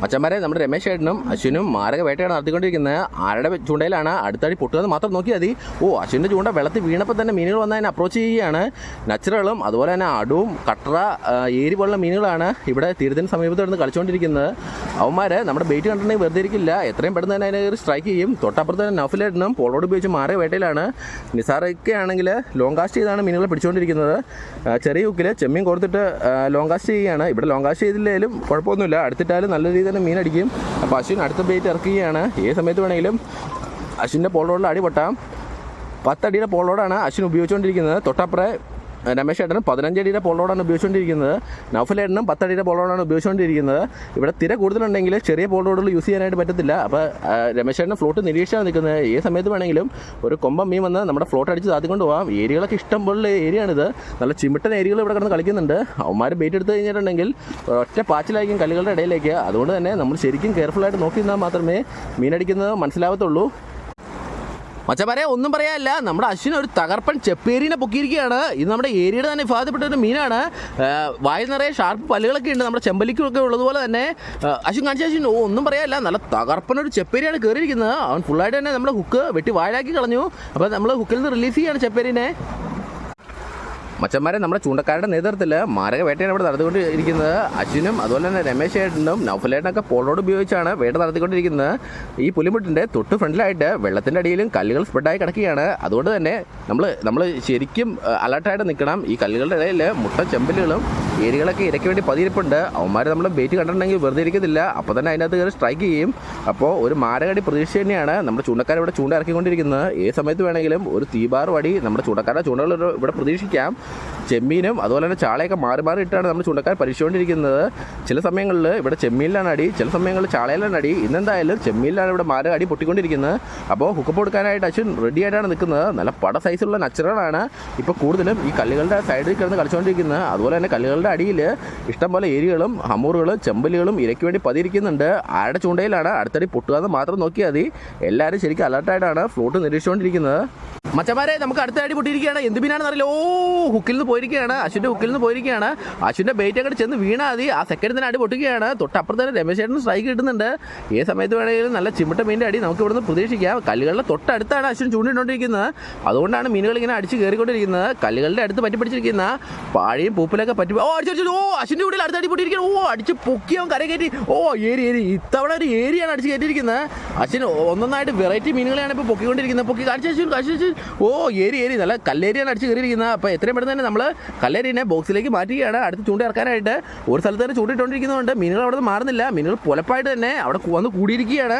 അച്ഛന്മാരെ നമ്മുടെ രമേശ് ചേട്ടനും അശ്വിനും മാരക വേട്ടയാണ് നടത്തിക്കൊണ്ടിരിക്കുന്നത്. ആരുടെ ചൂണ്ടയിലാണ് അടുത്തടി പൊട്ടുന്നത് മാത്രം നോക്കിയാൽ മതി. അശ്വിൻ്റെ ചൂണ്ട വെള്ളത്തിൽ വീണപ്പോൾ തന്നെ മീനുകൾ വന്ന് അതിനെ അപ്രോച്ച് ചെയ്യുകയാണ്. നച്ചറുകളും അതുപോലെ തന്നെ അടുവും കട്ടറ ഏരി പോലുള്ള മീനുകളാണ് ഇവിടെ തീരത്തിന് സമീപത്ത് കിടന്ന് കളിച്ചുകൊണ്ടിരിക്കുന്നത്. അവന്മാർ നമ്മുടെ ബെയ്റ്റ് കണ്ടിട്ടുണ്ടെങ്കിൽ വെറുതെ ഇരിക്കില്ല, എത്രയും പെട്ടെന്ന് തന്നെ അതിനെ സ്ട്രൈക്ക് ചെയ്യും. തൊട്ടപ്പുറത്ത് തന്നെ നൗഫലേട്ടനും പോളോട് ഉപയോഗിച്ച് മാരക വേട്ടയിലാണ്. നിസാറൊക്കെ ആണെങ്കിൽ ലോങ് കാസ്റ്റ് ചെയ്താണ് മീനുകളെ പിടിച്ചുകൊണ്ടിരിക്കുന്നത്. ചെറിയ ഹുക്കിൽ ചെമ്മീൻ കൊടുത്തിട്ട് ലോങ് കാസ്റ്റ് ചെയ്യുകയാണ്. ഇവിടെ ലോങ് കാസ്റ്റ് ചെയ്തില്ലെങ്കിലും കുഴപ്പമൊന്നുമില്ല, അടുത്തിട്ടാലും നല്ല രീതിയിൽ തന്നെ മീൻ അടിക്കും. അപ്പോൾ അശ്വിൻ അടുത്ത ബെയ്റ്റ് ഇറക്കുകയാണ്. ഏത് സമയത്ത് വേണമെങ്കിലും അശ്വിൻ്റെ പോളോടിൽ അടി പൊട്ടാം. 10 അടിയുടെ പോളോടാണ് അശ്വിൻ ഉപയോഗിച്ചുകൊണ്ടിരിക്കുന്നത്. തൊട്ടപ്പുറം രമേശ് ചേട്ടനും 15 അടിയുടെ പോളോടാണ് ഉപയോഗിച്ചുകൊണ്ടിരിക്കുന്നത്. നൗഫലേട്ടനും 10 അടിയുടെ പോളോടാണ് ഉപയോഗിച്ചുകൊണ്ടിരിക്കുന്നത്. ഇവിടെ തിര കൂടുതലുണ്ടെങ്കിൽ ചെറിയ പോളോടുകൾ യൂസ് ചെയ്യാനായിട്ട് പറ്റത്തില്ല. അപ്പോൾ രമേശ് ചേട്ടൻ ഫ്ലോട്ട് നിരീക്ഷിച്ചാണ് നിൽക്കുന്നത്. ഏത് സമയത്ത് വേണമെങ്കിലും ഒരു കൊമ്പം മീൻ വന്ന് നമ്മുടെ ഫ്ലോട്ട് അടിച്ച് താത്തിക്കൊണ്ട് പോകാം. ഏരിയകളൊക്കെ ഇഷ്ടം പോലുള്ള ഏരിയയാണിത്. നല്ല ചിമിട്ടൻ ഏരിയകൾ ഇവിടെ കിടന്ന് കളിക്കുന്നുണ്ട്. അവന്മാർ ബെയ്റ്റ് എടുത്ത് കഴിഞ്ഞിട്ടുണ്ടെങ്കിൽ ഒറ്റ പാച്ചിലായിരിക്കും കല്ലുകളുടെ ഇടയിലേക്ക്. അതുകൊണ്ട് തന്നെ നമ്മൾ ശരിക്കും കെയർഫുള്ളായിട്ട് നോക്കി നിന്നാൽ മാത്രമേ മീനടിക്കുന്നത് മനസ്സിലാവത്തുള്ളൂ. മച്ചമാരെ ഒന്നും പറയാനില്ല, നമ്മുടെ അശ്വിൻ ഒരു തകർപ്പൻ ചെപ്പേരിനെ പൊക്കിയിരിക്കുകയാണ്. ഇത് നമ്മുടെ ഏരിയയുടെ തന്നെ വിഭാഗത്തിൽപ്പെട്ട ഒരു മീനാണ്. വായിൽ നിറയെ ഷാർപ്പ് പല്ലുകളൊക്കെ ഉണ്ട്, നമ്മുടെ ചെമ്പലിക്കൊക്കെ ഉള്ളതുപോലെ തന്നെ. അശ്വിൻ കാണിച്ച അശ്വിൻ ഒന്നും പറയാനില്ല, നല്ല തകർപ്പൻ ഒരു ചെപ്പേരിയാണ് കയറിയിരിക്കുന്നത്. അവൻ ഫുള്ളായിട്ട് തന്നെ നമ്മുടെ ഹുക്ക് വെട്ടി വാഴാക്കി കളഞ്ഞു. അപ്പോൾ നമ്മൾ ഹുക്കിൽ നിന്ന് റിലീസ് ചെയ്യുകയാണ് ചെപ്പേരിനെ. മച്ചന്മാരെ നമ്മുടെ ചൂണ്ടക്കാരുടെ നേതൃത്വത്തിൽ മാരക വേട്ടയാണ് ഇവിടെ നടത്തിക്കൊണ്ടിരിക്കുന്നത്. അശ്വിനും അതുപോലെ തന്നെ രമേശ് ചേട്ടനും നൗഫലേട്ടനൊക്കെ പോളോട് ഉപയോഗിച്ചാണ് വേട്ട നടത്തിക്കൊണ്ടിരിക്കുന്നത്. ഈ പുലിമുട്ടിൻ്റെ തൊട്ട് ഫ്രണ്ടിലായിട്ട് വെള്ളത്തിൻ്റെ അടിയിലും കല്ലുകൾ സ്പ്രെഡായി കിടക്കുകയാണ്. അതുകൊണ്ട് തന്നെ നമ്മൾ ശരിക്കും അലർട്ടായിട്ട് നിൽക്കണം. ഈ കല്ലുകളുടെ ഇടയിൽ മുട്ട ചെമ്പലുകളും ഏരിയകളൊക്കെ ഇരയ്ക്ക് വേണ്ടി പതിയിരിപ്പുണ്ട്. അവന്മാർ നമ്മൾ ബെയ്റ്റ് കണ്ടിട്ടുണ്ടെങ്കിൽ വെറുതെ ഇരിക്കത്തില്ല, അപ്പോൾ തന്നെ അതിനകത്ത് കയറി സ്ട്രൈക്ക് ചെയ്യും. അപ്പോൾ ഒരു മാരകടി പ്രതീക്ഷ തന്നെയാണ് നമ്മുടെ ചൂണ്ടക്കാർ ഇവിടെ ചൂണ്ട ഇറക്കിക്കൊണ്ടിരിക്കുന്നത്. ഏത് സമയത്ത് വേണമെങ്കിലും ഒരു തീബാർ വടി നമ്മുടെ ചൂണ്ടക്കാരുടെ ചൂണ്ടകൾ ഇവിടെ പ്രതീക്ഷിക്കാം. ചെമ്മീനും അതുപോലെ തന്നെ ചാളയൊക്കെ മാറി മാറി ഇട്ടാണ് നമ്മൾ ചൂണ്ടക്കാർ പരിശോധിച്ചുകൊണ്ടിരിക്കുന്നത്. ചില സമയങ്ങളിൽ ഇവിടെ ചെമ്മീനിലാണ് അടി, ചില സമയങ്ങളിൽ ചാളയിലാണ് അടി. ഇന്നെന്തായാലും ചെമ്മീനിലാണ് ഇവിടെ മാരക അടി പൊട്ടിക്കൊണ്ടിരിക്കുന്നത്. അപ്പോൾ ഹുക്കപ്പ് കൊടുക്കാനായിട്ട് അശ്വിൻ റെഡി ആയിട്ടാണ് നിൽക്കുന്നത്. നല്ല പട സൈസുള്ള നച്ചറുകളാണ് ഇപ്പോൾ കൂടുതലും ഈ കല്ലുകളുടെ സൈഡിൽ കിടന്ന് കളിച്ചുകൊണ്ടിരിക്കുന്നത്. അതുപോലെ തന്നെ കല്ലുകളുടെ അടിയിൽ ഇഷ്ടംപോലെ ഏരിയകളും ഹമ്മൂറുകളും ചെമ്പലുകളും ഇരയ്ക്ക് വേണ്ടി പതിയിരിക്കുന്നുണ്ട്. ആരുടെ ചൂണ്ടയിലാണ് അടുത്തടി പൊട്ടുക എന്ന് മാത്രം നോക്കിയാൽ മതി. എല്ലാവരും ശരിക്കും അലർട്ടായിട്ടാണ് ഫ്ലോട്ട് നിരീക്ഷിച്ചുകൊണ്ടിരിക്കുന്നത്. മച്ചന്മാരെ നമുക്ക് അടുത്ത അടി പൊട്ടിയിരിക്കുകയാണ്. എന്ത് മീനാണെന്ന് അറിയില്ല. ഹുക്കിൽ നിന്ന് പോയിരിക്കുകയാണ്, അശ്വിൻ്റെ ഹുക്കിൽ നിന്ന് പോയിരിക്കുകയാണ്. അശ്വിൻ്റെ ബെയ്റ്റ് അങ്ങോട്ട് ചെന്ന് വീണാൽ മതി, ആ സെക്കൻഡ് തന്നെ അടി പൊട്ടുകയാണ്. തൊട്ടപ്പുറത്ത് തന്നെ രമേശ് ചേട്ടന് സ്ട്രൈക്ക് കിട്ടുന്നുണ്ട്. ഏത് സമയത്ത് വേണമെങ്കിലും നല്ല ചിമിട്ട മീൻ്റെ അടി നമുക്ക് ഇവിടുന്ന് പ്രതീക്ഷിക്കാം. കല്ലുകളുടെ തൊട്ടടുത്താണ് അശ്വിൻ ചൂണ്ടിട്ടുകൊണ്ടിരിക്കുന്നത്. അതുകൊണ്ടാണ് മീനുകൾ ഇങ്ങനെ അടിച്ച് കയറിക്കൊണ്ടിരിക്കുന്നത്. കല്ലുകളുടെ അടുത്ത് പറ്റി പിടിച്ചിരിക്കുന്ന പാഴയും പൂപ്പിലൊക്കെ പറ്റി അശ്വിൻ്റെ കൂടെ അടുത്ത് അടി പൊട്ടിയിരിക്കുന്നു. അടിച്ച് പൊക്കിയവൻ കര കയറ്റി. ഏരി ഇത്തവണ ഒരു ഏരിയാണ് അടിച്ച് കയറ്റിയിരിക്കുന്നത്. അശ്വിൻ ഒന്നൊന്നായിട്ട് വെറൈറ്റി മീനുകളെയാണ് ഇപ്പോൾ പൊക്കിക്കൊണ്ടിരിക്കുന്നത്. പൊക്കി കാണിച്ചു അശ്വിൻ ഏരി നല്ല കല്ലേരിയാണ് അടിച്ച് കയറിയിരിക്കുന്നത്. അപ്പോൾ എത്രയും പെട്ടെന്ന് തന്നെ നമ്മൾ കല്ലേരിനെ ബോക്സിലേക്ക് മാറ്റുകയാണ്. അടുത്ത് ചൂണ്ട ഇറക്കാനായിട്ട് ഒരു സ്ഥലത്ത് തന്നെ ചൂണ്ടിട്ടുകൊണ്ടിരിക്കുന്നതുകൊണ്ട് മീനുകൾ അവിടെ നിന്ന് മാറുന്നില്ല. മീനുകൾ പുലപ്പായിട്ട് തന്നെ അവിടെ വന്ന് കൂടിയിരിക്കുകയാണ്.